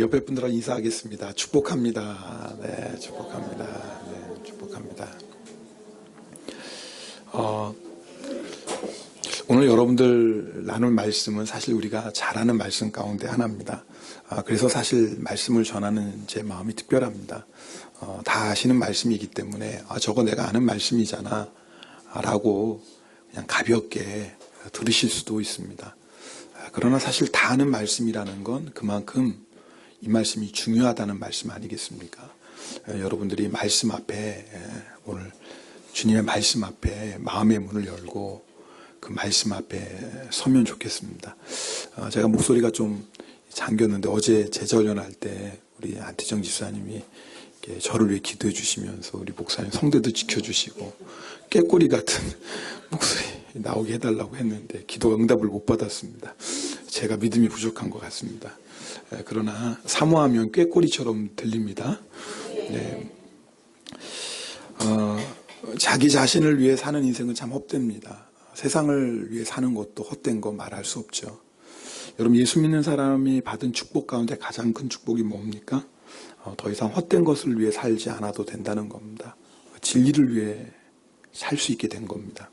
옆에 분들랑 인사하겠습니다. 축복합니다. 네, 축복합니다. 네, 축복합니다. 오늘 여러분들 나눌 말씀은 사실 우리가 잘 아는 말씀 가운데 하나입니다. 그래서 사실 말씀을 전하는 제 마음이 특별합니다. 다 아시는 말씀이기 때문에 저거 내가 아는 말씀이잖아 라고 그냥 가볍게 들으실 수도 있습니다. 그러나 사실 다 아는 말씀이라는 건 그만큼 이 말씀이 중요하다는 말씀 아니겠습니까? 여러분들이 말씀 앞에 오늘 주님의 말씀 앞에 마음의 문을 열고 그 말씀 앞에 서면 좋겠습니다. 제가 목소리가 좀 잠겼는데 어제 제자훈련할 때 우리 안태정 지사님이 저를 위해 기도해 주시면서 우리 목사님 성대도 지켜주시고 꾀꼬리 같은 목소리 나오게 해달라고 했는데 기도 응답을 못 받았습니다. 제가 믿음이 부족한 것 같습니다. 그러나 사모하면 꾀꼬리처럼 들립니다. 네. 자기 자신을 위해 사는 인생은 참 헛됩니다. 세상을 위해 사는 것도 헛된 거 말할 수 없죠. 여러분, 예수 믿는 사람이 받은 축복 가운데 가장 큰 축복이 뭡니까? 더 이상 헛된 것을 위해 살지 않아도 된다는 겁니다. 진리를 위해 살 수 있게 된 겁니다.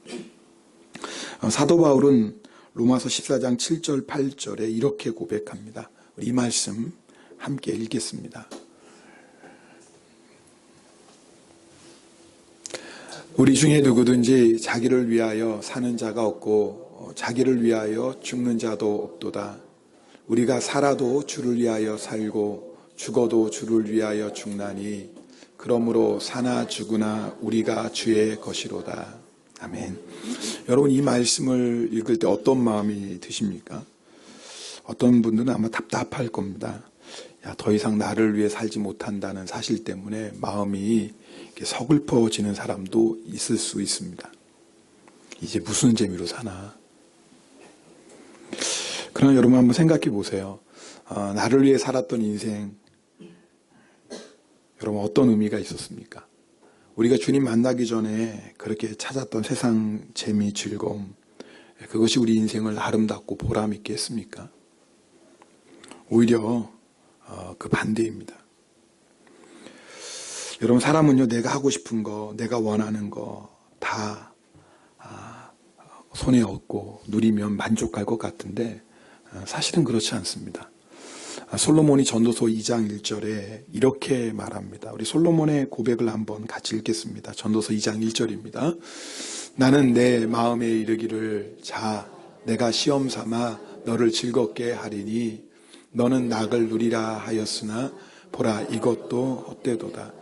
사도 바울은 로마서 14장 7절 8절에 이렇게 고백합니다. 우리 이 말씀 함께 읽겠습니다. 우리 중에 누구든지 자기를 위하여 사는 자가 없고 자기를 위하여 죽는 자도 없도다. 우리가 살아도 주를 위하여 살고 죽어도 주를 위하여 죽나니 그러므로 사나 죽으나 우리가 주의 것이로다. 아멘. 여러분, 이 말씀을 읽을 때 어떤 마음이 드십니까? 어떤 분들은 아마 답답할 겁니다. 더 이상 나를 위해 살지 못한다는 사실 때문에 마음이 서글퍼지는 사람도 있을 수 있습니다. 이제 무슨 재미로 사나? 그러나 여러분 한번 생각해 보세요. 나를 위해 살았던 인생, 여러분 어떤 의미가 있었습니까? 우리가 주님 만나기 전에 그렇게 찾았던 세상 재미, 즐거움, 그것이 우리 인생을 아름답고 보람 있게 했습니까? 오히려 그 반대입니다. 여러분, 사람은요, 내가 하고 싶은 거, 내가 원하는 거 다 손에 얻고 누리면 만족할 것 같은데 사실은 그렇지 않습니다. 솔로몬이 전도서 2장 1절에 이렇게 말합니다. 우리 솔로몬의 고백을 한번 같이 읽겠습니다. 전도서 2장 1절입니다. 나는 내 마음에 이르기를 자, 내가 시험 삼아 너를 즐겁게 하리니 너는 낙을 누리라 하였으나 보라 이것도 헛되도다.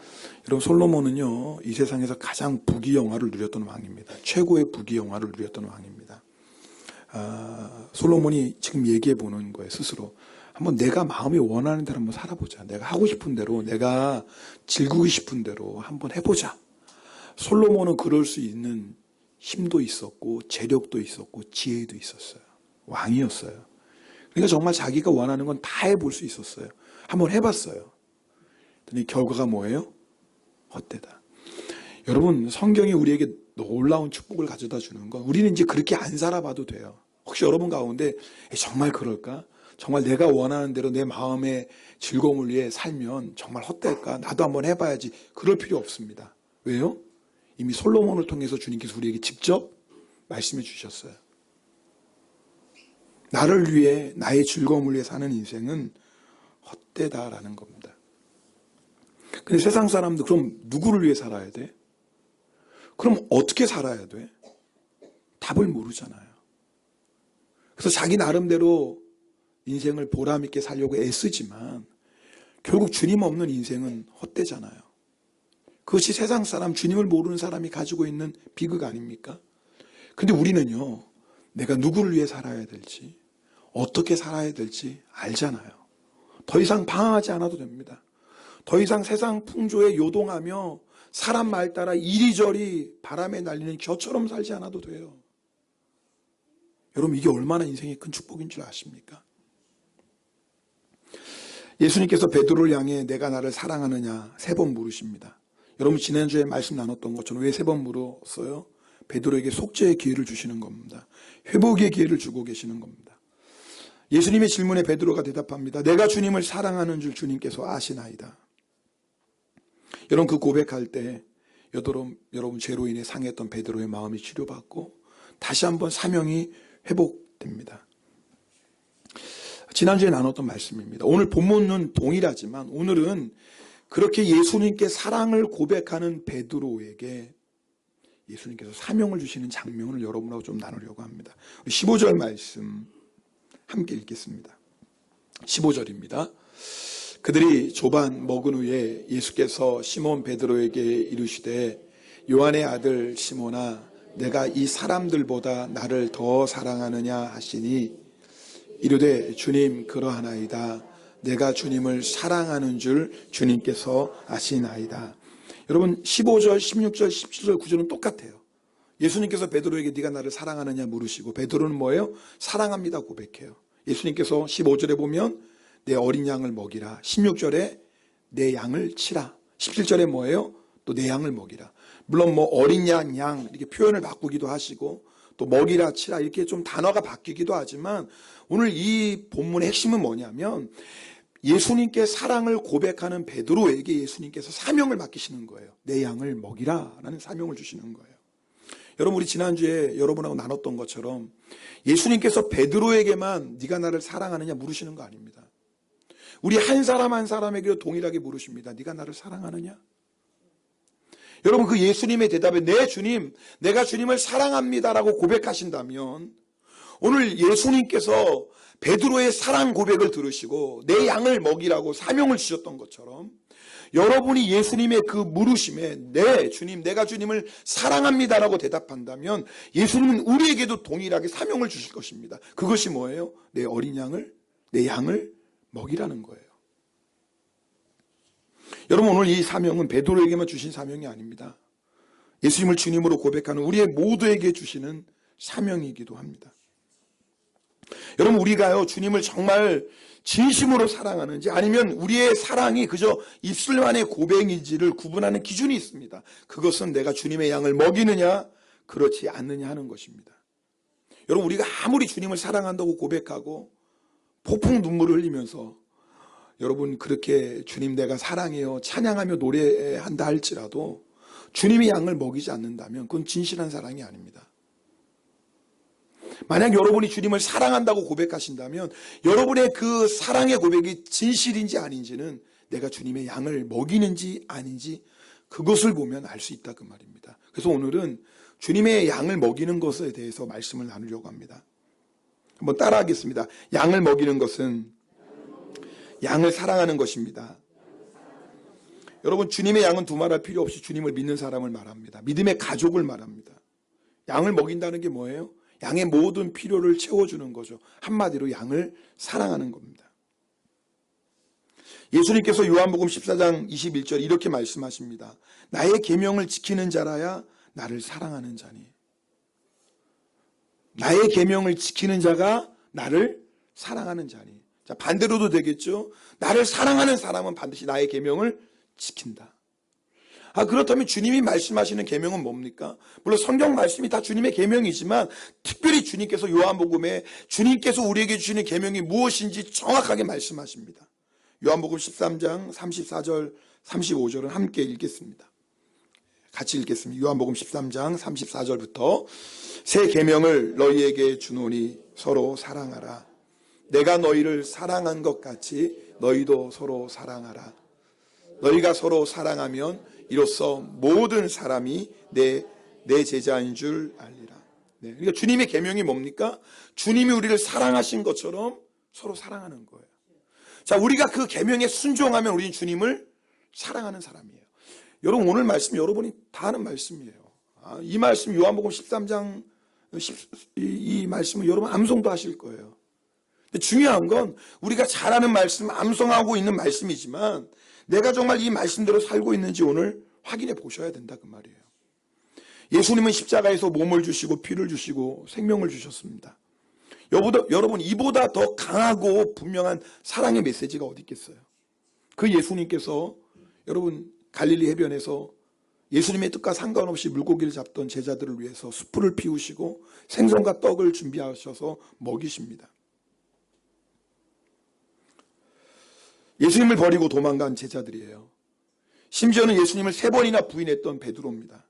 여러분, 솔로몬은요 이 세상에서 가장 부귀영화를 누렸던 왕입니다. 최고의 부귀영화를 누렸던 왕입니다. 솔로몬이 지금 얘기해 보는 거예요. 스스로 한번 내가 마음이 원하는 대로 한번 살아보자. 내가 하고 싶은 대로, 내가 즐기고 싶은 대로 한번 해보자. 솔로몬은 그럴 수 있는 힘도 있었고 재력도 있었고 지혜도 있었어요. 왕이었어요. 그러니까 정말 자기가 원하는 건 다 해볼 수 있었어요. 한번 해봤어요. 그랬더니 결과가 뭐예요? 헛되다. 여러분, 성경이 우리에게 놀라운 축복을 가져다 주는 건 우리는 이제 그렇게 안 살아봐도 돼요. 혹시 여러분 가운데 정말 그럴까? 정말 내가 원하는 대로 내 마음의 즐거움을 위해 살면 정말 헛될까? 나도 한번 해봐야지. 그럴 필요 없습니다. 왜요? 이미 솔로몬을 통해서 주님께서 우리에게 직접 말씀해 주셨어요. 나를 위해, 나의 즐거움을 위해 사는 인생은 헛되다라는 겁니다. 근데 세상 사람들 그럼 누구를 위해 살아야 돼? 그럼 어떻게 살아야 돼? 답을 모르잖아요. 그래서 자기 나름대로 인생을 보람 있게 살려고 애쓰지만 결국 주님 없는 인생은 헛되잖아요. 그것이 세상 사람, 주님을 모르는 사람이 가지고 있는 비극 아닙니까? 근데 우리는요, 내가 누구를 위해 살아야 될지, 어떻게 살아야 될지 알잖아요. 더 이상 방황하지 않아도 됩니다. 더 이상 세상 풍조에 요동하며 사람 말 따라 이리저리 바람에 날리는 겨처럼 살지 않아도 돼요. 여러분, 이게 얼마나 인생의 큰 축복인 줄 아십니까? 예수님께서 베드로를 향해 내가 나를 사랑하느냐 3번 물으십니다. 여러분, 지난주에 말씀 나눴던 것처럼 왜 3번 물었어요? 베드로에게 속죄의 기회를 주시는 겁니다. 회복의 기회를 주고 계시는 겁니다. 예수님의 질문에 베드로가 대답합니다. 내가 주님을 사랑하는 줄 주님께서 아시나이다. 여러분, 그 고백할 때 여러분 죄로 인해 상했던 베드로의 마음이 치료받고 다시 한번 사명이 회복됩니다. 지난주에 나눴던 말씀입니다. 오늘 본문은 동일하지만 오늘은 그렇게 예수님께 사랑을 고백하는 베드로에게 예수님께서 사명을 주시는 장면을 여러분하고 좀 나누려고 합니다. 15절 말씀 함께 읽겠습니다. 15절입니다. 그들이 조반 먹은 후에 예수께서 시몬 베드로에게 이르시되 요한의 아들 시몬아 내가 이 사람들보다 나를 더 사랑하느냐 하시니 이르되 주님 그러하나이다. 내가 주님을 사랑하는 줄 주님께서 아시나이다. 여러분 15절, 16절, 17절 구절은 똑같아요. 예수님께서 베드로에게 네가 나를 사랑하느냐 물으시고 베드로는 뭐예요? 사랑합니다 고백해요. 예수님께서 15절에 보면 내 어린 양을 먹이라. 16절에 내 양을 치라. 17절에 뭐예요? 또 내 양을 먹이라. 물론 뭐 어린 양 이렇게 표현을 바꾸기도 하시고 또 먹이라 치라 이렇게 좀 단어가 바뀌기도 하지만 오늘 이 본문의 핵심은 뭐냐면 예수님께 사랑을 고백하는 베드로에게 예수님께서 사명을 맡기시는 거예요. 내 양을 먹이라 라는 사명을 주시는 거예요. 여러분 우리 지난주에 여러분하고 나눴던 것처럼 예수님께서 베드로에게만 네가 나를 사랑하느냐 물으시는 거 아닙니다. 우리 한 사람 한 사람에게도 동일하게 물으십니다. 네가 나를 사랑하느냐? 여러분 그 예수님의 대답에 네 주님 내가 주님을 사랑합니다라고 고백하신다면 오늘 예수님께서 베드로의 사랑 고백을 들으시고 내 양을 먹이라고 사명을 주셨던 것처럼 여러분이 예수님의 그 물으심에 네 주님 내가 주님을 사랑합니다라고 대답한다면 예수님은 우리에게도 동일하게 사명을 주실 것입니다. 그것이 뭐예요? 내 어린 양을 내 양을 먹이라는 거예요. 여러분 오늘 이 사명은 베드로에게만 주신 사명이 아닙니다. 예수님을 주님으로 고백하는 우리의 모두에게 주시는 사명이기도 합니다. 여러분 우리가요 주님을 정말 진심으로 사랑하는지 아니면 우리의 사랑이 그저 입술만의 고백인지를 구분하는 기준이 있습니다. 그것은 내가 주님의 양을 먹이느냐 그렇지 않느냐 하는 것입니다. 여러분 우리가 아무리 주님을 사랑한다고 고백하고 폭풍 눈물을 흘리면서 여러분 그렇게 주님 내가 사랑해요 찬양하며 노래한다 할지라도 주님의 양을 먹이지 않는다면 그건 진실한 사랑이 아닙니다. 만약 여러분이 주님을 사랑한다고 고백하신다면 여러분의 그 사랑의 고백이 진실인지 아닌지는 내가 주님의 양을 먹이는지 아닌지 그것을 보면 알 수 있다 그 말입니다. 그래서 오늘은 주님의 양을 먹이는 것에 대해서 말씀을 나누려고 합니다. 한번 따라하겠습니다. 양을 먹이는 것은 양을 사랑하는 것입니다. 여러분 주님의 양은 두말할 필요 없이 주님을 믿는 사람을 말합니다. 믿음의 가족을 말합니다. 양을 먹인다는 게 뭐예요? 양의 모든 필요를 채워주는 거죠. 한마디로 양을 사랑하는 겁니다. 예수님께서 요한복음 14장 21절 이렇게 말씀하십니다. 나의 계명을 지키는 자라야 나를 사랑하는 자니. 나의 계명을 지키는 자가 나를 사랑하는 자니. 자, 반대로도 되겠죠. 나를 사랑하는 사람은 반드시 나의 계명을 지킨다. 그렇다면 주님이 말씀하시는 계명은 뭡니까? 물론 성경 말씀이 다 주님의 계명이지만 특별히 주님께서 요한복음에 주님께서 우리에게 주시는 계명이 무엇인지 정확하게 말씀하십니다. 요한복음 13장 34절 35절은 함께 읽겠습니다. 같이 읽겠습니다. 요한복음 13장 34절부터 새 계명을 너희에게 주노니 서로 사랑하라. 내가 너희를 사랑한 것 같이 너희도 서로 사랑하라. 너희가 서로 사랑하면 이로써 모든 사람이 내 제자인 줄 알리라. 네, 그러니까 주님의 계명이 뭡니까? 주님이 우리를 사랑하신 것처럼 서로 사랑하는 거예요. 자, 우리가 그 계명에 순종하면 우리는 주님을 사랑하는 사람이에요. 여러분 오늘 말씀 여러분이 다 아는 말씀이에요. 이 말씀 요한복음 13장 이 말씀은 여러분 암송도 하실 거예요. 중요한 건 우리가 잘 아는 말씀, 암송하고 있는 말씀이지만 내가 정말 이 말씀대로 살고 있는지 오늘 확인해 보셔야 된다 그 말이에요. 예수님은 십자가에서 몸을 주시고 피를 주시고 생명을 주셨습니다. 여러분 이보다 더 강하고 분명한 사랑의 메시지가 어디 있겠어요? 그 예수님께서 여러분 갈릴리 해변에서 예수님의 뜻과 상관없이 물고기를 잡던 제자들을 위해서 숯불을 피우시고 생선과 떡을 준비하셔서 먹이십니다. 예수님을 버리고 도망간 제자들이에요. 심지어는 예수님을 3번이나 부인했던 베드로입니다.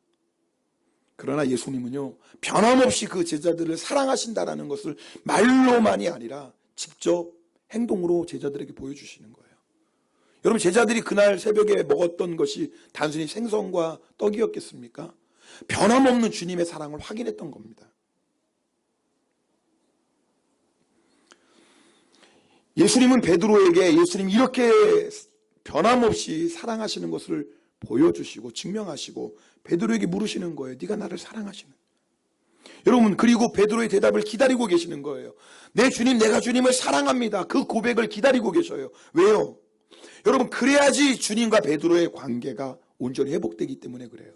그러나 예수님은요, 변함없이 그 제자들을 사랑하신다라는 것을 말로만이 아니라 직접 행동으로 제자들에게 보여주시는 거예요. 여러분, 제자들이 그날 새벽에 먹었던 것이 단순히 생선과 떡이었겠습니까? 변함없는 주님의 사랑을 확인했던 겁니다. 예수님은 베드로에게 예수님이 이렇게 변함없이 사랑하시는 것을 보여주시고 증명하시고 베드로에게 물으시는 거예요. 네가 나를 사랑하시는? 여러분, 그리고 베드로의 대답을 기다리고 계시는 거예요. 내 주님, 내가 주님을 사랑합니다. 그 고백을 기다리고 계셔요. 왜요? 여러분, 그래야지 주님과 베드로의 관계가 온전히 회복되기 때문에 그래요.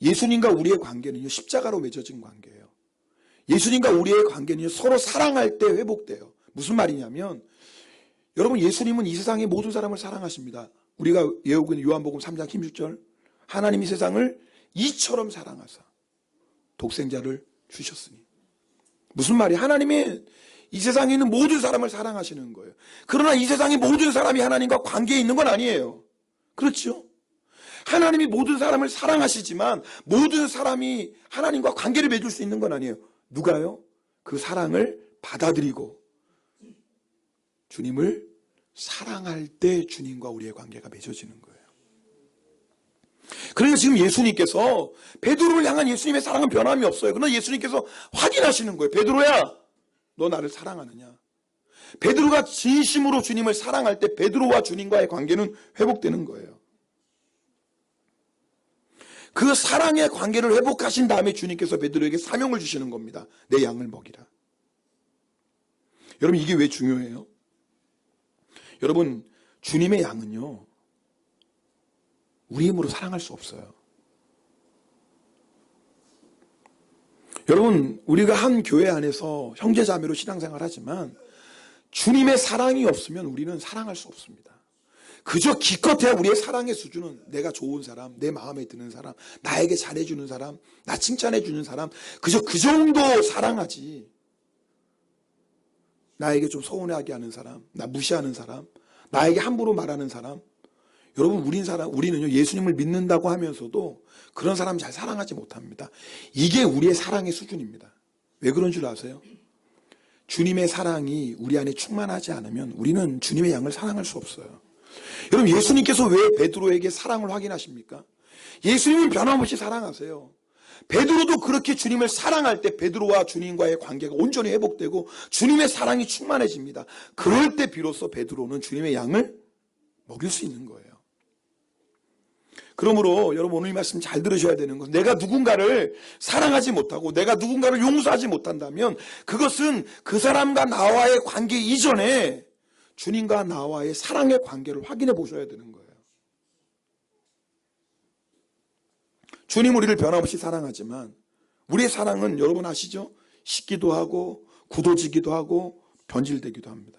예수님과 우리의 관계는요, 십자가로 맺어진 관계예요. 예수님과 우리의 관계는 서로 사랑할 때 회복돼요. 무슨 말이냐면, 여러분, 예수님은 이 세상의 모든 사람을 사랑하십니다. 우리가 외우고 있는 요한복음 3장 16절, 하나님이 세상을 이처럼 사랑하사 독생자를 주셨으니. 무슨 말이에요? 하나님이 이 세상에 있는 모든 사람을 사랑하시는 거예요. 그러나 이 세상의 모든 사람이 하나님과 관계에 있는 건 아니에요. 그렇죠? 하나님이 모든 사람을 사랑하시지만 모든 사람이 하나님과 관계를 맺을 수 있는 건 아니에요. 누가요? 그 사랑을 받아들이고 주님을 사랑할 때 주님과 우리의 관계가 맺어지는 거예요. 그러니까 지금 예수님께서 베드로를 향한 예수님의 사랑은 변함이 없어요. 그러나 예수님께서 확인하시는 거예요. 베드로야, 너 나를 사랑하느냐? 베드로가 진심으로 주님을 사랑할 때 베드로와 주님과의 관계는 회복되는 거예요. 그 사랑의 관계를 회복하신 다음에 주님께서 베드로에게 사명을 주시는 겁니다. 내 양을 먹이라. 여러분, 이게 왜 중요해요? 여러분, 주님의 양은요, 우리 힘으로 사랑할 수 없어요. 여러분, 우리가 한 교회 안에서 형제자매로 신앙생활 하지만 주님의 사랑이 없으면 우리는 사랑할 수 없습니다. 그저 기껏해야 우리의 사랑의 수준은 내가 좋은 사람, 내 마음에 드는 사람, 나에게 잘해주는 사람, 나 칭찬해주는 사람, 그저 그 정도 사랑하지. 나에게 좀 서운해하게 하는 사람, 나 무시하는 사람, 나에게 함부로 말하는 사람. 여러분, 우리는요, 예수님을 믿는다고 하면서도 그런 사람 잘 사랑하지 못합니다. 이게 우리의 사랑의 수준입니다. 왜 그런 줄 아세요? 주님의 사랑이 우리 안에 충만하지 않으면 우리는 주님의 양을 사랑할 수 없어요. 여러분, 예수님께서 왜 베드로에게 사랑을 확인하십니까? 예수님은 변함없이 사랑하세요. 베드로도 그렇게 주님을 사랑할 때 베드로와 주님과의 관계가 온전히 회복되고 주님의 사랑이 충만해집니다. 그럴 때 비로소 베드로는 주님의 양을 먹일 수 있는 거예요. 그러므로 여러분, 오늘 이 말씀 잘 들으셔야 되는 것은, 내가 누군가를 사랑하지 못하고 내가 누군가를 용서하지 못한다면 그것은 그 사람과 나와의 관계 이전에 주님과 나와의 사랑의 관계를 확인해 보셔야 되는 거예요. 주님 우리를 변함없이 사랑하지만 우리의 사랑은 여러분 아시죠? 식기도 하고 굳어지기도 하고 변질되기도 합니다.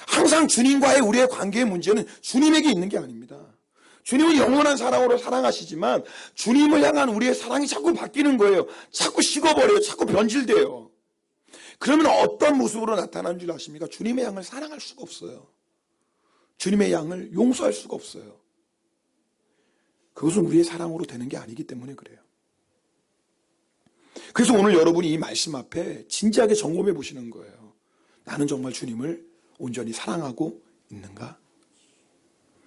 항상 주님과의 우리의 관계의 문제는 주님에게 있는 게 아닙니다. 주님은 영원한 사랑으로 사랑하시지만 주님을 향한 우리의 사랑이 자꾸 바뀌는 거예요. 자꾸 식어버려요. 자꾸 변질돼요. 그러면 어떤 모습으로 나타나는 줄 아십니까? 주님의 양을 사랑할 수가 없어요. 주님의 양을 용서할 수가 없어요. 그것은 우리의 사랑으로 되는 게 아니기 때문에 그래요. 그래서 오늘 여러분이 이 말씀 앞에 진지하게 점검해 보시는 거예요. 나는 정말 주님을 온전히 사랑하고 있는가?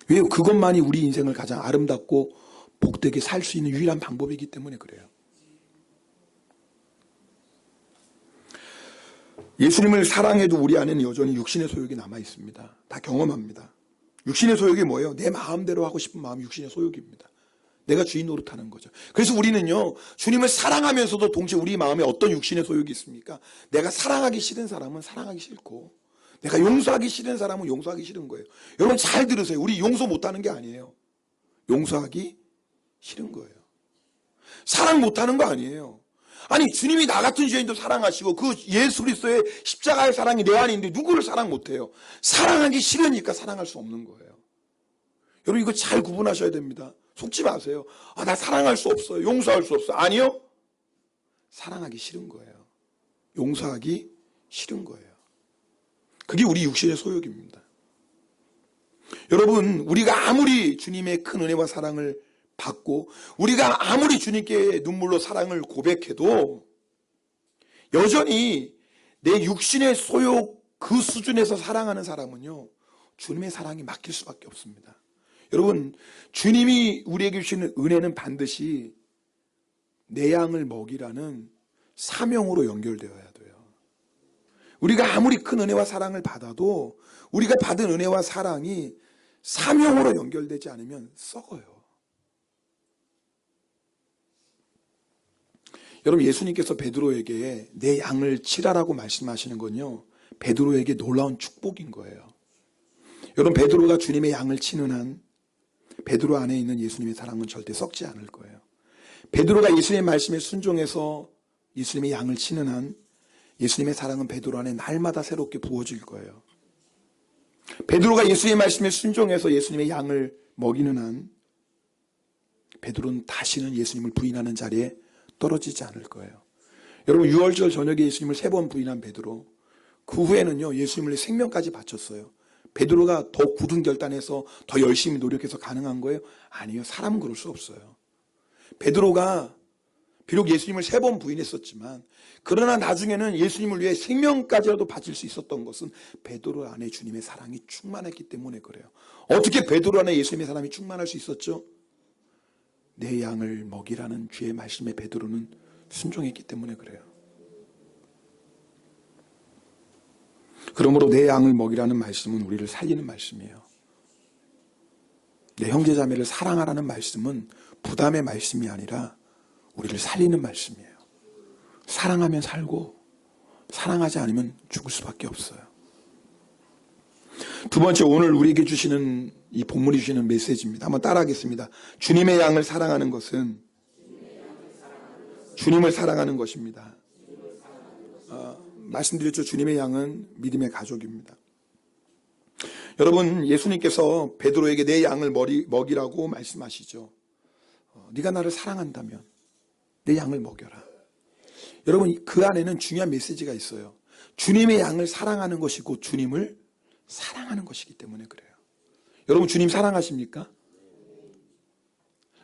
왜? 그것만이 우리 인생을 가장 아름답고 복되게 살 수 있는 유일한 방법이기 때문에 그래요. 예수님을 사랑해도 우리 안에는 여전히 육신의 소욕이 남아 있습니다. 다 경험합니다. 육신의 소욕이 뭐예요? 내 마음대로 하고 싶은 마음이 육신의 소욕입니다. 내가 주인 노릇하는 거죠. 그래서 우리는요, 주님을 사랑하면서도 동시에 우리 마음에 어떤 육신의 소욕이 있습니까? 내가 사랑하기 싫은 사람은 사랑하기 싫고 내가 용서하기 싫은 사람은 용서하기 싫은 거예요. 여러분 잘 들으세요. 우리 용서 못하는 게 아니에요. 용서하기 싫은 거예요. 사랑 못하는 거 아니에요. 아니, 주님이 나 같은 죄인도 사랑하시고 그 예수 그리스도의 십자가의 사랑이 내 안에 있는데 누구를 사랑 못해요? 사랑하기 싫으니까 사랑할 수 없는 거예요. 여러분 이거 잘 구분하셔야 됩니다. 속지 마세요. 나 사랑할 수 없어요. 용서할 수 없어요. 아니요. 사랑하기 싫은 거예요. 용서하기 싫은 거예요. 그게 우리 육신의 소욕입니다. 여러분, 우리가 아무리 주님의 큰 은혜와 사랑을 받고 우리가 아무리 주님께 눈물로 사랑을 고백해도 여전히 내 육신의 소욕 그 수준에서 사랑하는 사람은요, 주님의 사랑이 막힐 수밖에 없습니다. 여러분, 주님이 우리에게 주시는 은혜는 반드시 내 양을 먹이라는 사명으로 연결되어야 돼요. 우리가 아무리 큰 은혜와 사랑을 받아도 우리가 받은 은혜와 사랑이 사명으로 연결되지 않으면 썩어요. 여러분, 예수님께서 베드로에게 내 양을 치라라고 말씀하시는 건요, 베드로에게 놀라운 축복인 거예요. 여러분, 베드로가 주님의 양을 치는 한 베드로 안에 있는 예수님의 사랑은 절대 썩지 않을 거예요. 베드로가 예수님의 말씀에 순종해서 예수님의 양을 치는 한 예수님의 사랑은 베드로 안에 날마다 새롭게 부어질 거예요. 베드로가 예수님의 말씀에 순종해서 예수님의 양을 먹이는 한 베드로는 다시는 예수님을 부인하는 자리에 떨어지지 않을 거예요. 여러분, 유월절 저녁에 예수님을 3번 부인한 베드로, 그 후에는요, 예수님을 생명까지 바쳤어요. 베드로가 더 굳은 결단해서 더 열심히 노력해서 가능한 거예요? 아니요. 사람은 그럴 수 없어요. 베드로가 비록 예수님을 3번 부인했었지만, 그러나 나중에는 예수님을 위해 생명까지라도 바칠 수 있었던 것은 베드로 안에 주님의 사랑이 충만했기 때문에 그래요. 어떻게 베드로 안에 예수님의 사랑이 충만할 수 있었죠? 내 양을 먹이라는 주의 말씀에 베드로는 순종했기 때문에 그래요. 그러므로 내 양을 먹이라는 말씀은 우리를 살리는 말씀이에요. 내 형제자매를 사랑하라는 말씀은 부담의 말씀이 아니라 우리를 살리는 말씀이에요. 사랑하면 살고 사랑하지 않으면 죽을 수밖에 없어요. 두 번째, 오늘 우리에게 주시는 이 본문이 주시는 메시지입니다. 한번 따라하겠습니다. 주님의 양을 사랑하는 것은 주님을 사랑하는 것입니다. 말씀드렸죠. 주님의 양은 믿음의 가족입니다. 여러분, 예수님께서 베드로에게 내 양을 먹이라고 말씀하시죠. 네가 나를 사랑한다면 내 양을 먹여라. 여러분, 그 안에는 중요한 메시지가 있어요. 주님의 양을 사랑하는 것이 곧 주님을 사랑하는 것이기 때문에 그래요. 여러분, 주님 사랑하십니까?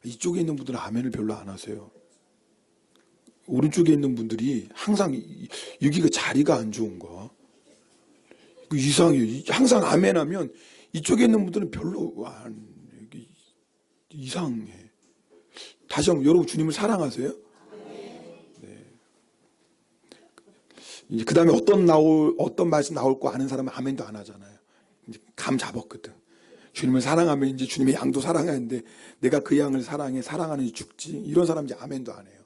이쪽에 있는 분들은 아멘을 별로 안 하세요. 오른쪽에 있는 분들이 항상 여기가 자리가 안 좋은가? 이상해요. 항상 아멘 하면 이쪽에 있는 분들은 별로 이상해. 다시 한번, 여러분 주님을 사랑하세요? 네. 이제 그 다음에 어떤 말씀 나올 거 아는 사람은 아멘도 안 하잖아요. 이제 감 잡았거든. 주님을 사랑하면 이제 주님의 양도 사랑하는데 내가 그 양을 사랑하는지 죽지. 이런 사람 이제 아멘도 안 해요.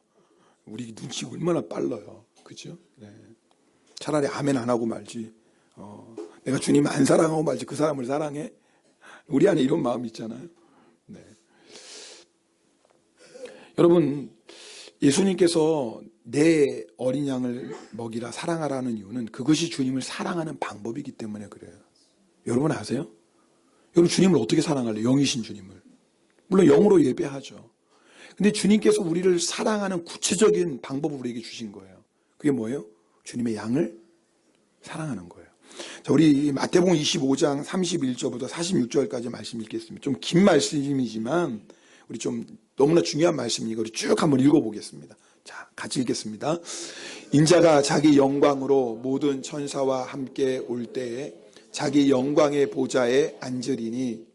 우리 눈치 얼마나 빨라요. 그죠? 네. 차라리 아멘 안 하고 말지. 내가 주님 안 사랑하고 말지 그 사람을 사랑해? 우리 안에 이런 마음이 있잖아요. 네. 여러분, 예수님께서 내 어린 양을 먹이라 사랑하라는 이유는 그것이 주님을 사랑하는 방법이기 때문에 그래요. 여러분 아세요? 여러분, 주님을 어떻게 사랑할래요? 영이신 주님을. 물론 영으로 예배하죠. 근데 주님께서 우리를 사랑하는 구체적인 방법을 우리에게 주신 거예요. 그게 뭐예요? 주님의 양을 사랑하는 거예요. 자, 우리 마태복음 25장 31절부터 46절까지 말씀 읽겠습니다. 좀 긴 말씀이지만 우리 좀 너무나 중요한 말씀이니까 우리 쭉 한번 읽어보겠습니다. 자, 같이 읽겠습니다. 인자가 자기 영광으로 모든 천사와 함께 올 때에 자기 영광의 보좌에 앉으리니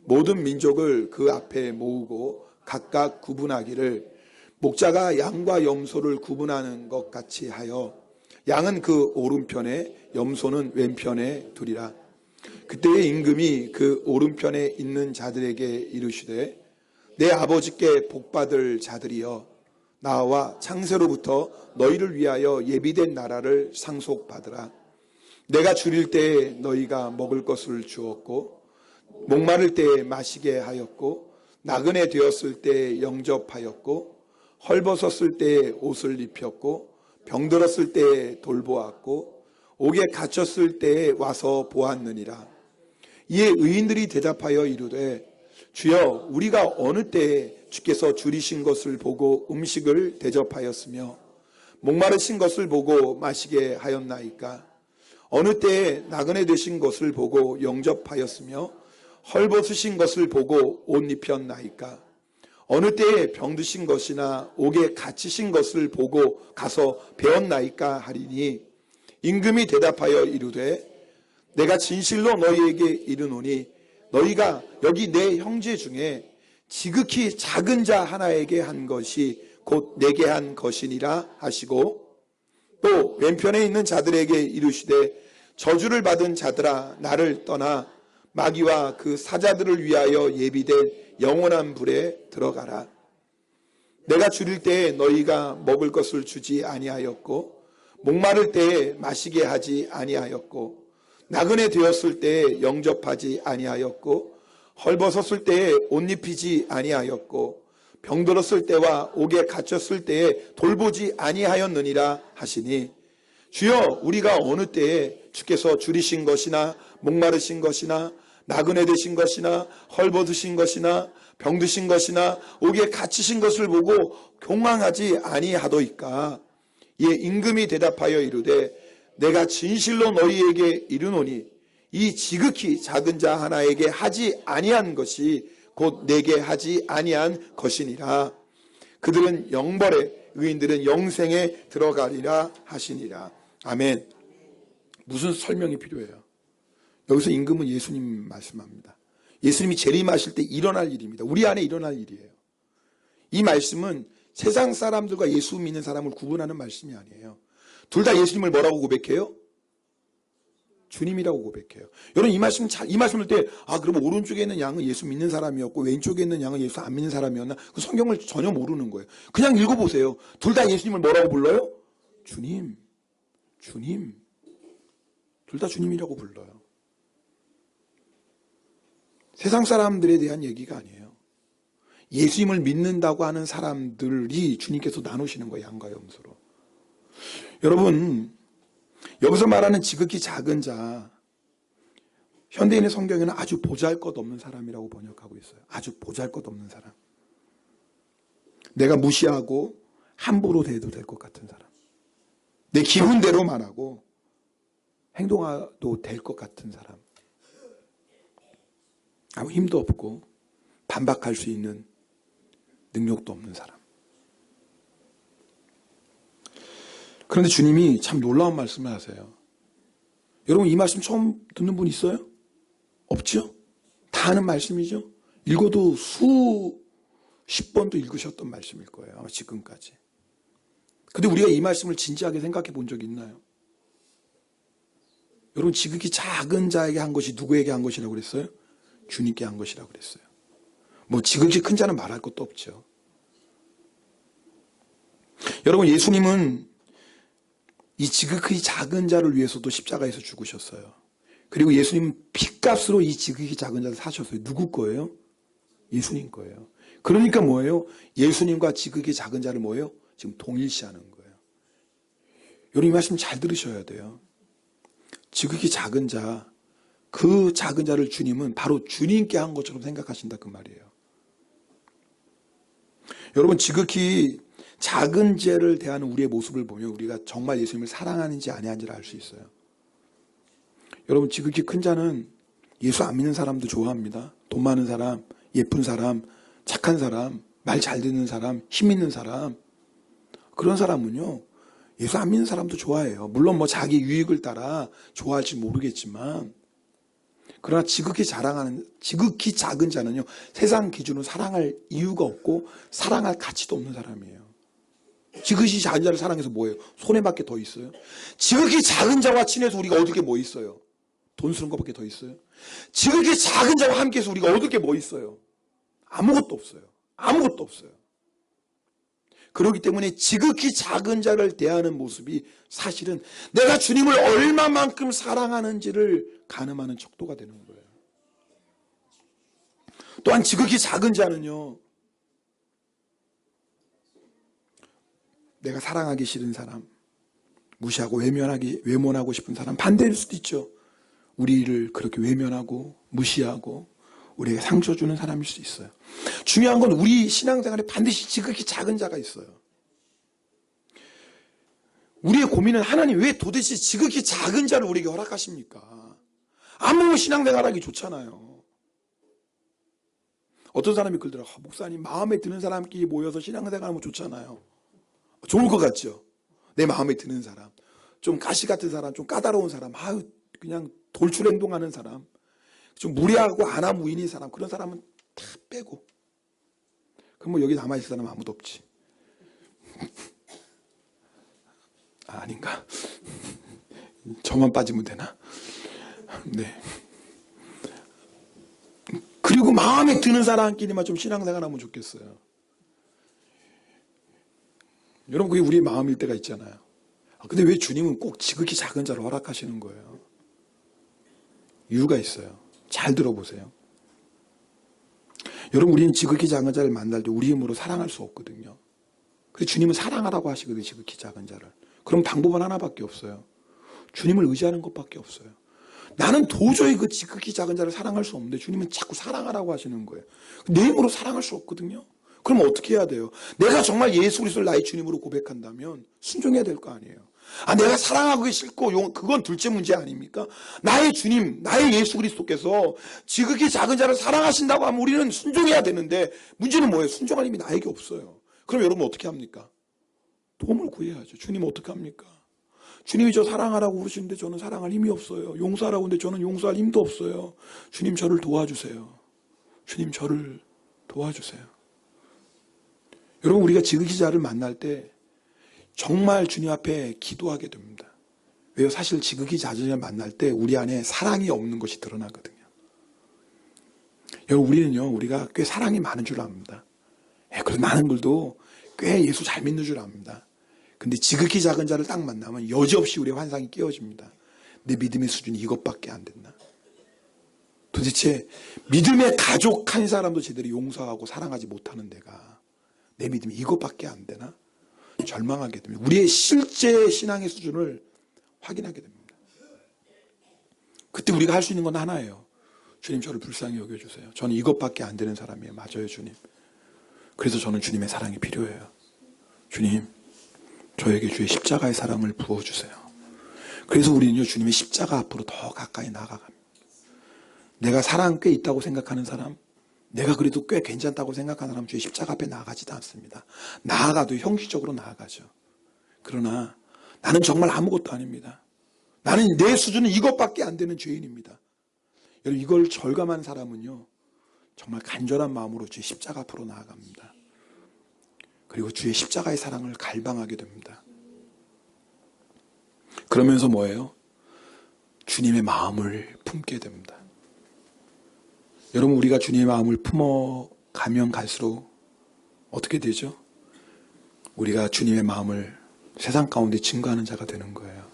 모든 민족을 그 앞에 모으고 각각 구분하기를 목자가 양과 염소를 구분하는 것 같이 하여 양은 그 오른편에 염소는 왼편에 두리라. 그때의 임금이 그 오른편에 있는 자들에게 이르시되 내 아버지께 복받을 자들이여 나와 창세로부터 너희를 위하여 예비된 나라를 상속받으라. 내가 줄일 때에 너희가 먹을 것을 주었고 목마를 때에 마시게 하였고 나그네 되었을 때에 영접하였고 헐벗었을 때에 옷을 입혔고 병들었을 때에 돌보았고 옥에 갇혔을 때에 와서 보았느니라. 이에 의인들이 대답하여 이르되 주여 우리가 어느 때에 주께서 줄이신 것을 보고 음식을 대접하였으며 목마르신 것을 보고 마시게 하였나이까? 어느 때에 나그네 되신 것을 보고 영접하였으며 헐벗으신 것을 보고 옷 입혔나이까? 어느 때에 병드신 것이나 옥에 갇히신 것을 보고 가서 배웠나이까 하리니, 임금이 대답하여 이르되 내가 진실로 너희에게 이르노니 너희가 여기 내 형제 중에 지극히 작은 자 하나에게 한 것이 곧 내게 한 것이니라 하시고, 또 왼편에 있는 자들에게 이르시되 저주를 받은 자들아 나를 떠나 마귀와 그 사자들을 위하여 예비된 영원한 불에 들어가라. 내가 줄일 때에 너희가 먹을 것을 주지 아니하였고, 목마를 때에 마시게 하지 아니하였고, 나그네 되었을 때에 영접하지 아니하였고, 헐벗었을 때에 옷 입히지 아니하였고, 병들었을 때와 옥에 갇혔을 때에 돌보지 아니하였느니라 하시니, 주여 우리가 어느 때에 주께서 줄이신 것이나 목마르신 것이나 나그네 되신 것이나 헐벗으신 것이나 병드신 것이나 옥에 갇히신 것을 보고 경황하지 아니하도이까? 이에 임금이 대답하여 이르되 내가 진실로 너희에게 이르노니 이 지극히 작은 자 하나에게 하지 아니한 것이 곧 내게 하지 아니한 것이니라. 그들은 영벌에 의인들은 영생에 들어가리라 하시니라. 아멘. 무슨 설명이 필요해요? 여기서 임금은 예수님 말씀합니다. 예수님이 재림하실 때 일어날 일입니다. 우리 안에 일어날 일이에요. 이 말씀은 세상 사람들과 예수 믿는 사람을 구분하는 말씀이 아니에요. 둘 다 예수님을 뭐라고 고백해요? 주님이라고 고백해요. 여러분 이 말씀을 때 그럼 오른쪽에 있는 양은 예수 믿는 사람이었고 왼쪽에 있는 양은 예수 안 믿는 사람이었나? 그 성경을 전혀 모르는 거예요. 그냥 읽어보세요. 둘 다 예수님을 뭐라고 불러요? 주님. 주님. 둘 다 주님이라고 불러요. 세상 사람들에 대한 얘기가 아니에요. 예수님을 믿는다고 하는 사람들이 주님께서 나누시는 거예요. 양과 염소로. 여러분 여기서 말하는 지극히 작은 자, 현대인의 성경에는 아주 보잘것없는 사람이라고 번역하고 있어요. 아주 보잘것없는 사람. 내가 무시하고 함부로 대해도 될 것 같은 사람. 내 기분대로만 하고 행동해도 될 것 같은 사람. 아무 힘도 없고 반박할 수 있는 능력도 없는 사람. 그런데 주님이 참 놀라운 말씀을 하세요. 여러분 이 말씀 처음 듣는 분 있어요? 없죠? 다 아는 말씀이죠? 읽어도 수십 번도 읽으셨던 말씀일 거예요. 아마 지금까지. 근데 우리가 이 말씀을 진지하게 생각해 본 적이 있나요? 여러분 지극히 작은 자에게 한 것이 누구에게 한 것이라고 그랬어요? 주님께 한 것이라고 그랬어요. 뭐 지극히 큰 자는 말할 것도 없죠. 여러분 예수님은 이 지극히 작은 자를 위해서도 십자가에서 죽으셨어요. 그리고 예수님은 핏값으로 이 지극히 작은 자를 사셨어요. 누구 거예요? 예수님 거예요. 그러니까 뭐예요? 예수님과 지극히 작은 자를 뭐예요? 지금 동일시하는 거예요. 여러분 이 말씀 잘 들으셔야 돼요. 지극히 작은 자, 그 작은 자를 주님은 바로 주님께 한 것처럼 생각하신다 그 말이에요. 여러분 지극히 작은 죄를 대하는 우리의 모습을 보면 우리가 정말 예수님을 사랑하는지 아니하는지를 알 수 있어요. 여러분 지극히 큰 자는 예수 안 믿는 사람도 좋아합니다. 돈 많은 사람, 예쁜 사람, 착한 사람, 말 잘 듣는 사람, 힘 있는 사람, 그런 사람은요 예수 안 믿는 사람도 좋아해요. 물론 뭐 자기 유익을 따라 좋아할지 모르겠지만, 그러나 지극히 작은 자는요 세상 기준으로 사랑할 이유가 없고 사랑할 가치도 없는 사람이에요. 지극히 작은 자를 사랑해서 뭐예요? 손해밖에 더 있어요? 지극히 작은 자와 친해서 우리가 얻을 게 뭐 있어요? 돈 쓰는 것밖에 더 있어요? 지극히 작은 자와 함께해서 우리가 얻을 게 뭐 있어요? 아무것도 없어요. 아무것도 없어요. 그렇기 때문에 지극히 작은 자를 대하는 모습이 사실은 내가 주님을 얼마만큼 사랑하는지를 가늠하는 척도가 되는 거예요. 또한 지극히 작은 자는요, 내가 사랑하기 싫은 사람, 무시하고 외면하고 싶은 사람, 반대일 수도 있죠. 우리를 그렇게 외면하고 무시하고 우리에게 상처 주는 사람일 수도 있어요. 중요한 건 우리 신앙생활에 반드시 지극히 작은 자가 있어요. 우리의 고민은 하나님 왜 도대체 지극히 작은 자를 우리에게 허락하십니까? 아무 신앙생활하기 좋잖아요. 어떤 사람이 그러더라고. 목사님, 마음에 드는 사람끼리 모여서 신앙생활하면 좋잖아요. 좋을 것 같죠? 내 마음에 드는 사람, 좀 가시 같은 사람, 좀 까다로운 사람, 그냥 돌출 행동하는 사람, 좀 무례하고 안하무인인 사람, 그런 사람은 다 빼고. 그럼 뭐 여기 남아있을 사람 아무도 없지. 아닌가? 저만 빠지면 되나? 네. 그리고 마음에 드는 사람끼리만 좀 신앙생활하면 좋겠어요. 여러분, 그게 우리의 마음일 때가 있잖아요. 근데 왜 주님은 꼭 지극히 작은 자를 허락하시는 거예요? 이유가 있어요. 잘 들어보세요. 여러분, 우리는 지극히 작은 자를 만날 때 우리 힘으로 사랑할 수 없거든요. 그래서 주님은 사랑하라고 하시거든요. 지극히 작은 자를. 그럼 방법은 하나밖에 없어요. 주님을 의지하는 것밖에 없어요. 나는 도저히 그 지극히 작은 자를 사랑할 수 없는데 주님은 자꾸 사랑하라고 하시는 거예요. 내 힘으로 사랑할 수 없거든요. 그럼 어떻게 해야 돼요? 내가 정말 예수 그리스도를 나의 주님으로 고백한다면 순종해야 될 거 아니에요. 내가 사랑하기 싫고 그건 둘째 문제 아닙니까? 나의 주님, 나의 예수 그리스도께서 지극히 작은 자를 사랑하신다고 하면 우리는 순종해야 되는데 문제는 뭐예요? 순종할 힘이 나에게 없어요. 그럼 여러분 어떻게 합니까? 도움을 구해야죠. 주님 어떻게 합니까? 주님이 저 사랑하라고 그러시는데 저는 사랑할 힘이 없어요. 용서하라고 하는데 저는 용서할 힘도 없어요. 주님 저를 도와주세요. 주님 저를 도와주세요. 여러분, 우리가 지극히 자를 만날 때 정말 주님 앞에 기도하게 됩니다. 왜요? 사실 지극히 자를 만날 때 우리 안에 사랑이 없는 것이 드러나거든요. 여러분, 우리가 꽤 사랑이 많은 줄 압니다. 그래서 많은 분들도 꽤 예수 잘 믿는 줄 압니다. 근데 지극히 작은 자를 딱 만나면 여지없이 우리의 환상이 깨어집니다. 내 믿음의 수준이 이것밖에 안 된다. 도대체 믿음의 가족 한 사람도 제대로 용서하고 사랑하지 못하는 내가 내 믿음이 이것밖에 안 되나? 절망하게 됩니다. 우리의 실제 신앙의 수준을 확인하게 됩니다. 그때 우리가 할 수 있는 건 하나예요. 주님 저를 불쌍히 여겨주세요. 저는 이것밖에 안 되는 사람이에요. 맞아요, 주님. 그래서 저는 주님의 사랑이 필요해요. 주님, 저에게 주의 십자가의 사랑을 부어주세요. 그래서 우리는요, 주님의 십자가 앞으로 더 가까이 나아갑니다. 내가 사랑 꽤 있다고 생각하는 사람, 내가 그래도 꽤 괜찮다고 생각하는 사람 주의 십자가 앞에 나아가지도 않습니다. 나아가도 형식적으로 나아가죠. 그러나 나는 정말 아무것도 아닙니다. 나는 내 수준은 이것밖에 안 되는 죄인입니다. 여러분, 이걸 절감한 사람은요, 정말 간절한 마음으로 주의 십자가 앞으로 나아갑니다. 그리고 주의 십자가의 사랑을 갈망하게 됩니다. 그러면서 뭐예요? 주님의 마음을 품게 됩니다. 여러분, 우리가 주님의 마음을 품어가면 갈수록 어떻게 되죠? 우리가 주님의 마음을 세상 가운데 증거하는 자가 되는 거예요.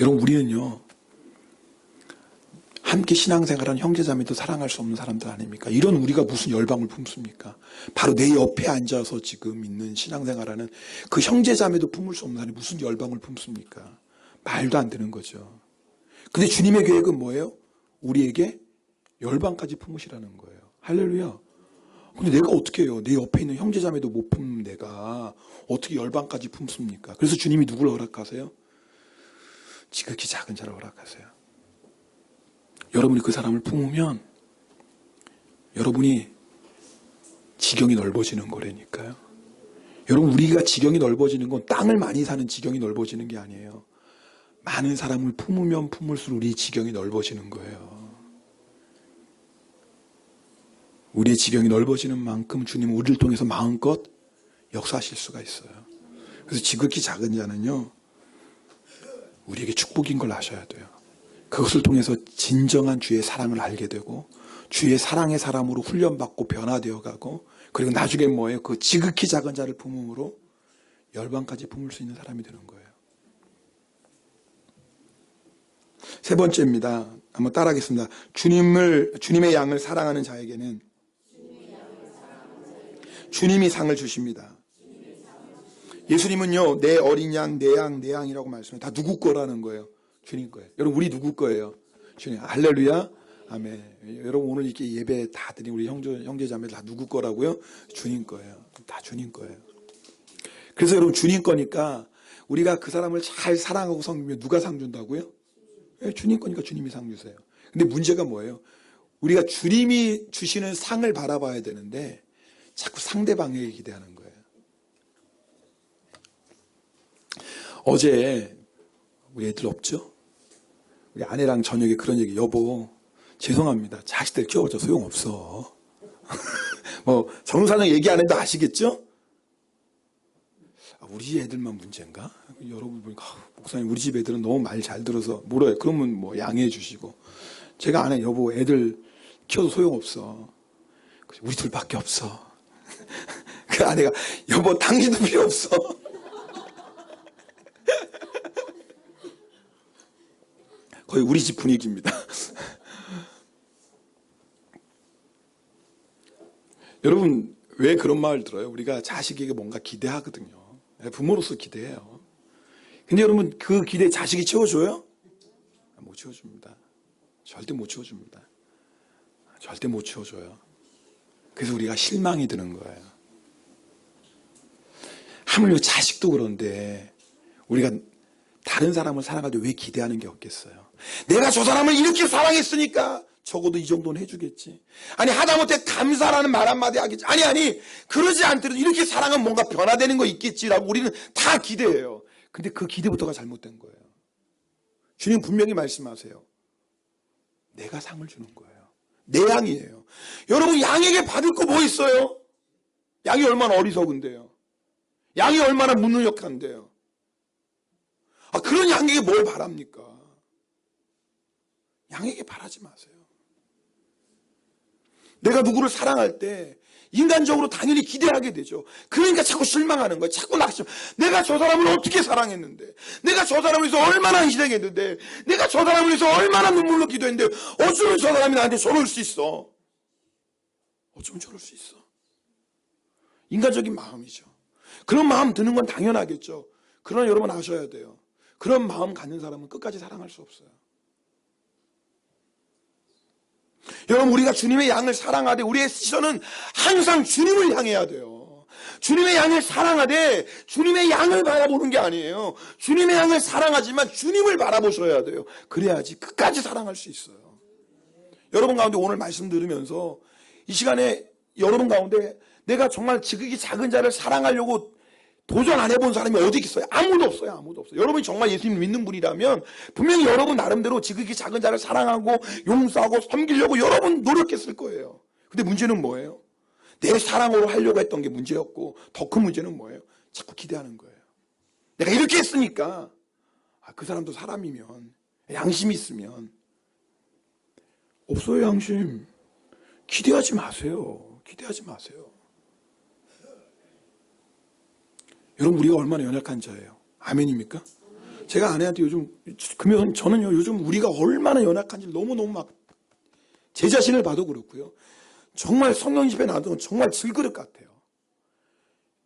여러분, 우리는요, 함께 신앙생활한 형제자매도 사랑할 수 없는 사람들 아닙니까? 이런 우리가 무슨 열방을 품습니까? 바로 내 옆에 앉아서 지금 있는 신앙생활하는 그 형제자매도 품을 수 없는 사람이 무슨 열방을 품습니까? 말도 안 되는 거죠. 근데 주님의 계획은 뭐예요? 우리에게 열방까지 품으시라는 거예요. 할렐루야. 근데 내가 어떻게 해요? 내 옆에 있는 형제자매도 못 품는 내가 어떻게 열방까지 품습니까? 그래서 주님이 누구를 허락하세요? 지극히 작은 자를 허락하세요. 여러분이 그 사람을 품으면 여러분이 지경이 넓어지는 거라니까요. 여러분, 우리가 지경이 넓어지는 건 땅을 많이 사는 지경이 넓어지는 게 아니에요. 많은 사람을 품으면 품을수록 우리의 지경이 넓어지는 거예요. 우리의 지경이 넓어지는 만큼 주님은 우리를 통해서 마음껏 역사하실 수가 있어요. 그래서 지극히 작은 자는요, 우리에게 축복인 걸 아셔야 돼요. 그것을 통해서 진정한 주의 사랑을 알게 되고 주의 사랑의 사람으로 훈련받고 변화되어 가고, 그리고 나중에 뭐예요? 그 지극히 작은 자를 품음으로 열방까지 품을 수 있는 사람이 되는 거예요. 세 번째입니다. 한번 따라하겠습니다. 주님의 양을 사랑하는 자에게는 주님이 상을 주십니다. 예수님은요, 내 어린 양, 내 양이라고 말씀해요. 다 누구 거라는 거예요? 주님 거예요. 여러분, 우리 누구 거예요? 주님. 할렐루야. 아멘. 여러분, 오늘 이렇게 예배 다 드린 우리 형제자매 다 누구 거라고요? 주님 거예요. 다 주님 거예요. 그래서 여러분, 주님 거니까 우리가 그 사람을 잘 사랑하고 섬기면 누가 상 준다고요? 주님 거니까 주님이 상 주세요. 근데 문제가 뭐예요? 우리가 주님이 주시는 상을 바라봐야 되는데 자꾸 상대방에게 기대하는 거예요. 어제 우리 애들 없죠? 우리 아내랑 저녁에 그런 얘기, 여보 죄송합니다. 자식들 키워봤자 소용없어. 뭐 정사정 얘기 안 해도 아시겠죠? 우리 집 애들만 문제인가? 여러분 보니까 목사님 우리 집 애들은 너무 말 잘 들어서 물어요. 그러면 뭐 양해해 주시고, 제가 아내 여보 애들 키워도 소용없어. 우리 둘밖에 없어. 그 아내가 여보 당신도 필요 없어. 거의 우리 집 분위기입니다. 여러분 왜 그런 말을 들어요? 우리가 자식에게 뭔가 기대하거든요. 부모로서 기대해요. 근데 여러분 그 기대 자식이 채워줘요? 못 채워줍니다. 절대 못 채워줍니다. 절대 못 채워줘요. 그래서 우리가 실망이 드는 거예요. 하물며 자식도 그런데 우리가 다른 사람을 사랑할 때 왜 기대하는 게 없겠어요? 내가 저 사람을 이렇게 사랑했으니까 적어도 이 정도는 해주겠지. 아니 하다못해 감사라는 말 한마디 하겠지. 아니 그러지 않더라도 이렇게 사랑은 뭔가 변화되는 거 있겠지라고 우리는 다 기대해요. 근데 그 기대부터가 잘못된 거예요. 주님 분명히 말씀하세요. 내가 상을 주는 거예요. 내 양이에요. 여러분 양에게 받을 거 뭐 있어요? 양이 얼마나 어리석은데요. 양이 얼마나 무능력한데요. 그런 양에게 뭘 바랍니까? 양에게 바라지 마세요. 내가 누구를 사랑할 때 인간적으로 당연히 기대하게 되죠. 그러니까 자꾸 실망하는 거예요. 자꾸 낙심. 내가 저 사람을 어떻게 사랑했는데, 내가 저 사람을 위해서 얼마나 희생했는데, 내가 저 사람을 위해서 얼마나 눈물로 기도했는데 어쩌면 저 사람이 나한테 저럴 수 있어. 어쩌면 저럴 수 있어. 인간적인 마음이죠. 그런 마음 드는 건 당연하겠죠. 그러나 여러분 아셔야 돼요. 그런 마음 갖는 사람은 끝까지 사랑할 수 없어요. 여러분 우리가 주님의 양을 사랑하되 우리의 시선은 항상 주님을 향해야 돼요. 주님의 양을 사랑하되 주님의 양을 바라보는 게 아니에요. 주님의 양을 사랑하지만 주님을 바라보셔야 돼요. 그래야지 끝까지 사랑할 수 있어요. 여러분 가운데 오늘 말씀 들으면서 이 시간에 여러분 가운데 내가 정말 지극히 작은 자를 사랑하려고 도전 안 해본 사람이 어디 있어요? 아무도 없어요. 아무도 없어요. 여러분이 정말 예수님 믿는 분이라면 분명히 여러분 나름대로 지극히 작은 자를 사랑하고 용서하고 섬기려고 여러분 노력했을 거예요. 근데 문제는 뭐예요? 내 사랑으로 하려고 했던 게 문제였고 더 큰 문제는 뭐예요? 자꾸 기대하는 거예요. 내가 이렇게 했으니까 그 사람도 사람이면 양심이 있으면. 없어요. 양심. 기대하지 마세요. 기대하지 마세요. 여러분 우리가 얼마나 연약한 자예요. 아멘입니까? 제가 아내한테 요즘 그러면 저는요 요즘 우리가 얼마나 연약한지 너무너무 막 제 자신을 봐도 그렇고요. 정말 성령 집에 놔두면 정말 질그릇 같아요.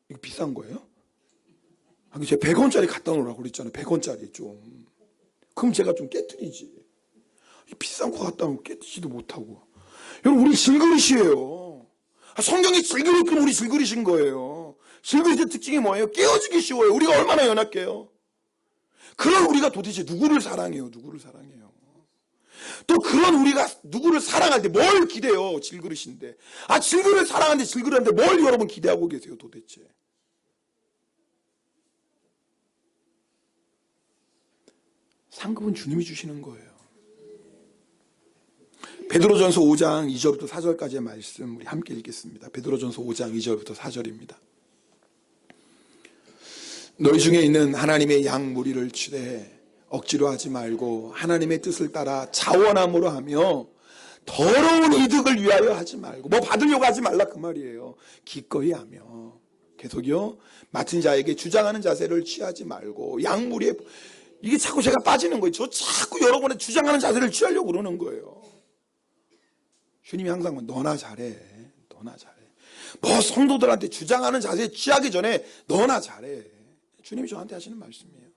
이거 비싼 거예요? 제가 100원짜리 갖다 놓으라고 그랬잖아요. 100원짜리 좀. 그럼 제가 좀 깨트리지. 비싼 거 갖다 놓으면 깨트리지도 못하고. 여러분 우리 질그릇이에요. 성경이 질그릇 그럼 우리 질그릇인 거예요. 질그릇의 특징이 뭐예요? 깨어지기 쉬워요. 우리가 얼마나 연약해요. 그런 우리가 도대체 누구를 사랑해요? 누구를 사랑해요? 또 그런 우리가 누구를 사랑할 때 뭘 기대요? 질그릇인데. 질그릇을 사랑하는데 질그릇한테 뭘 여러분 기대하고 계세요 도대체? 상급은 주님이 주시는 거예요. 베드로전서 5장 2절부터 4절까지의 말씀 우리 함께 읽겠습니다. 베드로전서 5장 2절부터 4절입니다. 너희 중에 있는 하나님의 양 무리를 치되 억지로 하지 말고 하나님의 뜻을 따라 자원함으로 하며 더러운 이득을 위하여 하지 말고 뭐 받으려고 하지 말라 그 말이에요. 기꺼이 하며 계속요 맡은 자에게 주장하는 자세를 취하지 말고 양 무리에 이게 자꾸 제가 빠지는 거예요. 저 자꾸 여러분의 주장하는 자세를 취하려고 그러는 거예요. 주님이 항상 너나 잘해. 너나 잘해. 뭐 성도들한테 주장하는 자세에 취하기 전에 너나 잘해. 주님이 저한테 하시는 말씀이에요.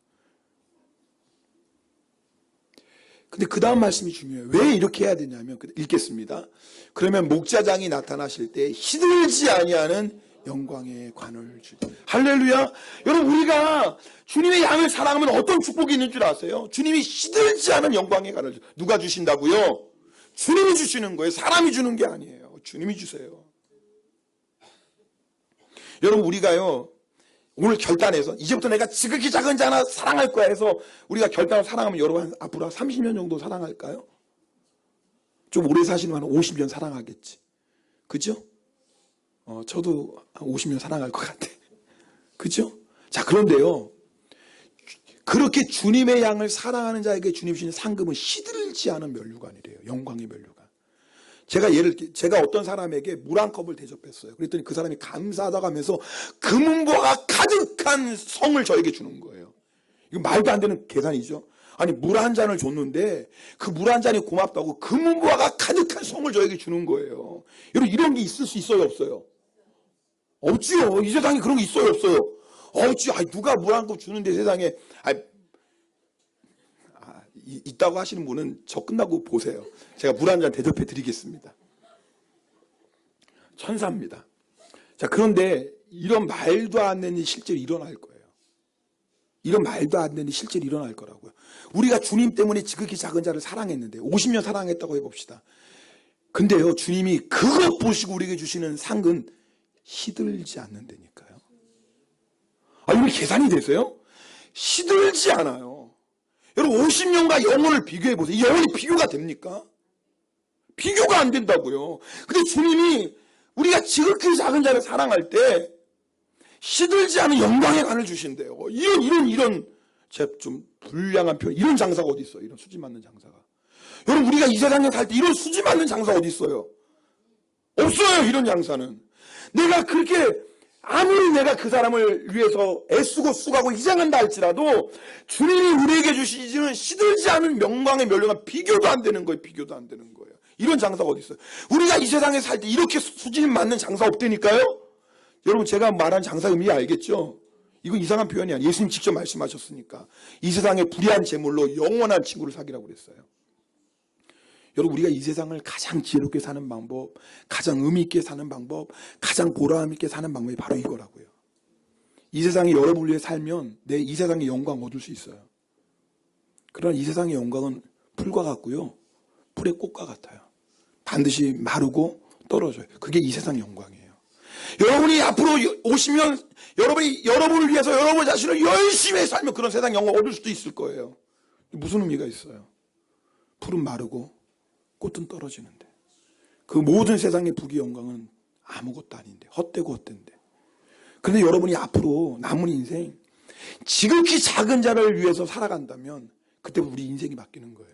근데 그 다음 말씀이 중요해요. 왜 이렇게 해야 되냐면 읽겠습니다. 그러면 목자장이 나타나실 때 시들지 아니하는 영광의 관을 주리. 할렐루야. 여러분 우리가 주님의 양을 사랑하면 어떤 축복이 있는 줄 아세요? 주님이 시들지 않은 영광의 관을 누가 주신다고요? 주님이 주시는 거예요. 사람이 주는 게 아니에요. 주님이 주세요. 여러분, 우리가요, 오늘 결단해서 이제부터 내가 지극히 작은 자 하나 사랑할 거야 해서 우리가 결단을 사랑하면 여러분 앞으로 30년 정도 사랑할까요? 좀 오래 사시면 한 50년 사랑하겠지. 그죠? 저도 한 50년 사랑할 것 같아. 그죠? 자, 그런데요, 그렇게 주님의 양을 사랑하는 자에게 주님 주시는 상급은 시들지 않은 면류관이래요. 영광의 면류관. 제가 어떤 사람에게 물 한 컵을 대접했어요. 그랬더니 그 사람이 감사하다고 하면서 금은보화가 가득한 성을 저에게 주는 거예요. 이거 말도 안 되는 계산이죠. 아니, 물 한 잔을 줬는데 그 물 한 잔이 고맙다고 금은보화가 가득한 성을 저에게 주는 거예요. 여러분, 이런 게 있을 수 있어요, 없어요? 없지요. 이 세상에 그런 게 있어요, 없어요? 없지. 아니, 누가 물 한 컵 주는데 세상에. 있다고 하시는 분은 저 끝나고 보세요. 제가 물 한 잔 대접해 드리겠습니다. 천사입니다. 자, 그런데 이런 말도 안 되는 일이 실제로 일어날 거예요. 이런 말도 안 되는 일이 실제로 일어날 거라고요. 우리가 주님 때문에 지극히 작은 자를 사랑했는데 50년 사랑했다고 해봅시다. 근데요, 주님이 그것 보시고 우리에게 주시는 상은 시들지 않는다니까요. 이게 계산이 되세요? 시들지 않아요. 여러분, 50년과 영혼을 비교해보세요. 이 영혼이 비교가 됩니까? 비교가 안 된다고요. 근데 주님이 우리가 지극히 작은 자를 사랑할 때 시들지 않은 영광의 간을 주신대요. 이런 제가 좀 불량한 표현, 이런 장사가 어디 있어요? 이런 수지 맞는 장사가. 여러분, 우리가 이 세상에 살 때 이런 수지 맞는 장사 어디 있어요? 없어요. 이런 장사는. 내가 그렇게 아무리 내가 그 사람을 위해서 애쓰고 수고하고 희생한다 할지라도 주님이 우리에게 주시는 시들지 않은 명광의 면류관 비교도 안 되는 거예요. 비교도 안 되는 거예요. 이런 장사가 어디 있어요? 우리가 이 세상에 살 때 이렇게 수준 맞는 장사 없다니까요. 여러분, 제가 말한 장사 의미 알겠죠? 이건 이상한 표현이 아니에요. 예수님 직접 말씀하셨으니까. 이 세상에 불의한 재물로 영원한 친구를 사귀라고 그랬어요. 여러분, 우리가 이 세상을 가장 지혜롭게 사는 방법, 가장 의미 있게 사는 방법, 가장 보람 있게 사는 방법이 바로 이거라고요. 이 세상에 여러분을 위해 살면 내 이 세상의 영광 얻을 수 있어요. 그러나 이 세상의 영광은 풀과 같고요, 풀의 꽃과 같아요. 반드시 마르고 떨어져요. 그게 이 세상의 영광이에요. 여러분이 앞으로 오시면 여러분을 위해서 여러분 자신을 열심히 살면 그런 세상 영광 얻을 수도 있을 거예요. 무슨 의미가 있어요? 풀은 마르고 꽃은 떨어지는데 그 모든 세상의 부귀 영광은 아무것도 아닌데, 헛되고 헛된데. 그런데 여러분이 앞으로 남은 인생 지극히 작은 자를 위해서 살아간다면 그때부터 우리 인생이 바뀌는 거예요.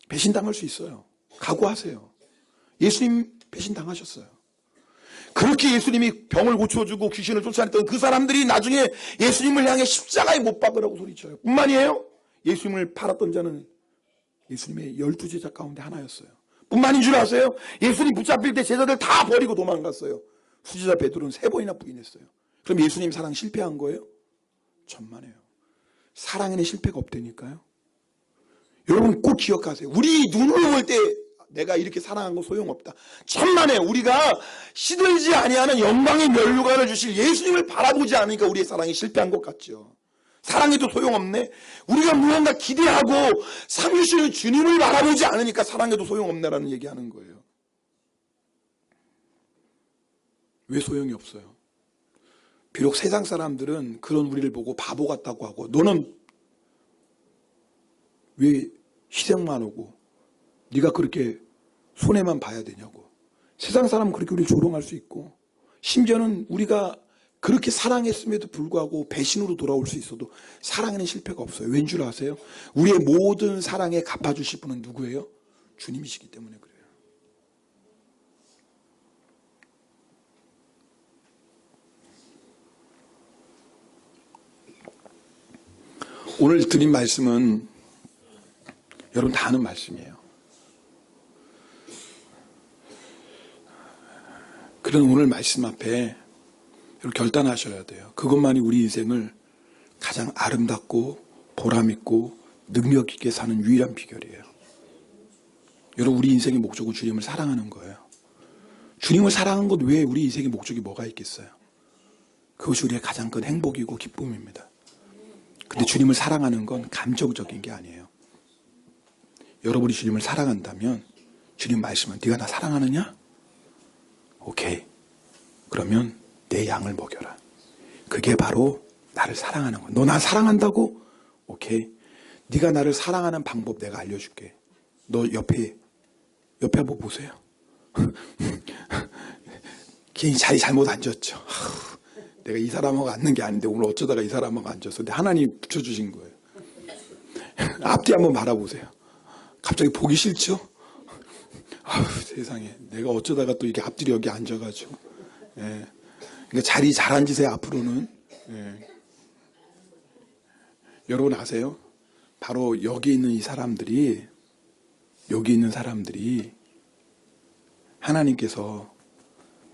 배신당할 수 있어요. 각오하세요. 예수님 배신당하셨어요. 그렇게 예수님이 병을 고쳐주고 귀신을 쫓아냈던 그 사람들이 나중에 예수님을 향해 십자가에 못 박으라고 소리쳐요. 뿐만이에요, 예수님을 팔았던 자는 예수님의 12제자 가운데 하나였어요. 뿐만인 줄 아세요? 예수님 붙잡힐 때 제자들 다 버리고 도망갔어요. 수제자 베드로는 3번이나 부인했어요. 그럼 예수님 사랑 실패한 거예요? 천만에요. 사랑에는 실패가 없다니까요. 여러분 꼭 기억하세요. 우리 눈으로 볼 때 내가 이렇게 사랑한 거 소용없다. 천만에 우리가 시들지 아니하는 영광의 면류관을 주실 예수님을 바라보지 않으니까 우리의 사랑이 실패한 것 같죠. 사랑해도 소용없네. 우리가 무언가 기대하고 삼위시는 주님을 바라보지 않으니까 사랑해도 소용없네라는 얘기하는 거예요. 왜 소용이 없어요? 비록 세상 사람들은 그런 우리를 보고 바보 같다고 하고, 너는 왜 희생만 하고 네가 그렇게 손해만 봐야 되냐고. 세상 사람은 그렇게 우리를 조롱할 수 있고, 심지어는 우리가 그렇게 사랑했음에도 불구하고 배신으로 돌아올 수 있어도 사랑에는 실패가 없어요. 왠 줄 아세요? 우리의 모든 사랑에 갚아주실 분은 누구예요? 주님이시기 때문에 그래요. 오늘 드린 말씀은 여러분 다 아는 말씀이에요. 그런 오늘 말씀 앞에 여러분 결단하셔야 돼요. 그것만이 우리 인생을 가장 아름답고 보람있고 능력있게 사는 유일한 비결이에요. 여러분, 우리 인생의 목적은 주님을 사랑하는 거예요. 주님을 사랑하는 것 외에 우리 인생의 목적이 뭐가 있겠어요? 그것이 우리의 가장 큰 행복이고 기쁨입니다. 근데 주님을 사랑하는 건 감정적인 게 아니에요. 여러분이 주님을 사랑한다면 주님 말씀은 네가 나 사랑하느냐? 오케이. 그러면 내 양을 먹여라. 그게 바로 나를 사랑하는 거야. 너 나 사랑한다고? 오케이. 네가 나를 사랑하는 방법 내가 알려줄게. 너 옆에 한번 보세요. 괜히 자리 잘못 앉았죠. 내가 이 사람하고 앉는 게 아닌데 오늘 어쩌다가 이 사람하고 앉았어. 근데 하나님 붙여주신 거예요. 앞뒤 한번 바라보세요. 갑자기 보기 싫죠? 아우, 세상에. 내가 어쩌다가 또 이렇게 앞뒤로 여기 앉아가지고. 예. 그러니까 자리 잘 앉으세요, 앞으로는. 예. 여러분 아세요? 바로 여기 있는 이 사람들이, 여기 있는 사람들이 하나님께서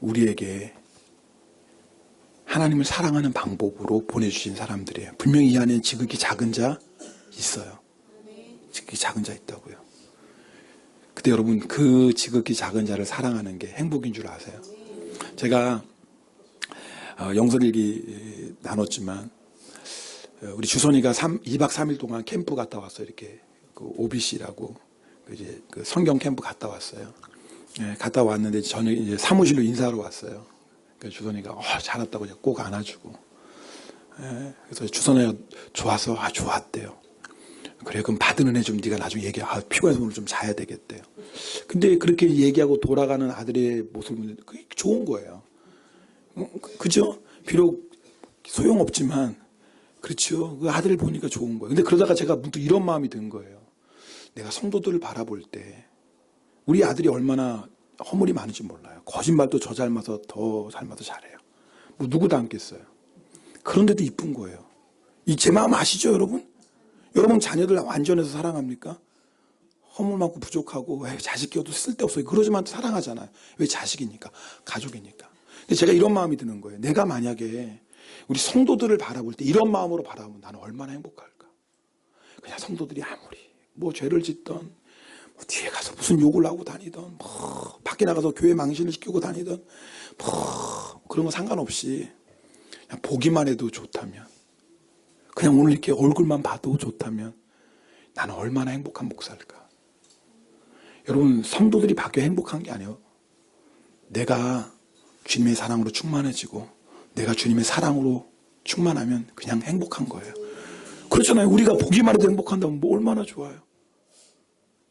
우리에게 하나님을 사랑하는 방법으로 보내주신 사람들이에요. 분명히 이 안에 지극히 작은 자 있어요. 지극히 작은 자 있다고요. 근데 여러분 그 지극히 작은 자를 사랑하는 게 행복인 줄 아세요? 제가 영설일기 나눴지만 우리 주선이가 2박 3일 동안 캠프 갔다 왔어요. 이렇게 그 OBC라고 이제 그 성경 캠프 갔다 왔어요. 예, 갔다 왔는데 저녁에 이제 사무실로 인사하러 왔어요. 그래서 주선이가 잘 왔다고 꼭 안아주고. 예, 그래서 주선이가 좋아서 좋았대요. 그래 그럼 받은 은혜 좀 네가 나중에 얘기해. 피곤해서 오늘 좀 자야 되겠대요. 근데 그렇게 얘기하고 돌아가는 아들의 모습을 보면 그게 좋은 거예요. 그죠? 비록 소용없지만 그렇죠. 그 아들을 보니까 좋은 거예요. 근데 그러다가 제가 문득 이런 마음이 든 거예요. 내가 성도들을 바라볼 때 우리 아들이 얼마나 허물이 많은지 몰라요. 거짓말도 저 닮아서 더 닮아서 잘해요. 뭐 누구 닮겠어요. 그런데도 이쁜 거예요. 이 제 마음 아시죠 여러분? 여러분 자녀들 완전해서 사랑합니까? 허물 많고 부족하고 자식 키워도 쓸데없어요. 그러지만 사랑하잖아요. 왜 자식이니까 가족이니까. 근데 제가 이런 마음이 드는 거예요. 내가 만약에 우리 성도들을 바라볼 때 이런 마음으로 바라보면 나는 얼마나 행복할까. 그냥 성도들이 아무리 뭐 죄를 짓던 뭐 뒤에 가서 무슨 욕을 하고 다니던 뭐 밖에 나가서 교회 망신을 시키고 다니던 뭐 그런 거 상관없이 그냥 보기만 해도 좋다면 그냥 오늘 이렇게 얼굴만 봐도 좋다면 나는 얼마나 행복한 목사일까. 여러분 성도들이 바뀌어 행복한 게 아니에요. 내가 주님의 사랑으로 충만해지고 내가 주님의 사랑으로 충만하면 그냥 행복한 거예요. 그렇잖아요. 우리가 보기만 해도 행복한다면 뭐 얼마나 좋아요.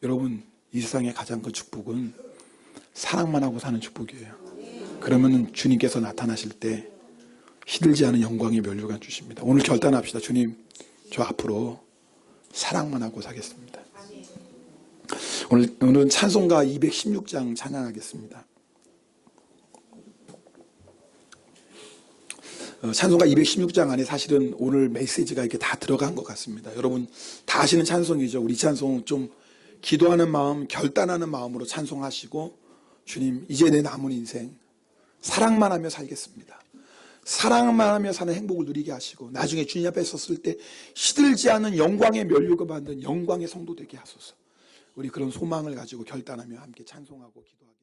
여러분 이 세상의 가장 큰 축복은 사랑만 하고 사는 축복이에요. 그러면 주님께서 나타나실 때 시들지 않은 영광의 면류관 주십니다. 오늘 결단합시다. 주님 저 앞으로 사랑만 하고 사겠습니다. 오늘은 찬송가 216장 찬양하겠습니다. 찬송가 216장 안에 사실은 오늘 메시지가 이렇게 다 들어간 것 같습니다. 여러분 다 아시는 찬송이죠. 우리 찬송 좀 기도하는 마음, 결단하는 마음으로 찬송하시고 주님 이제 내 남은 인생 사랑만 하며 살겠습니다. 사랑만 하며 사는 행복을 누리게 하시고 나중에 주님 앞에 섰을 때 시들지 않은 영광의 면류관 받는 영광의 성도 되게 하소서. 우리 그런 소망을 가지고 결단하며 함께 찬송하고 기도하겠습니다.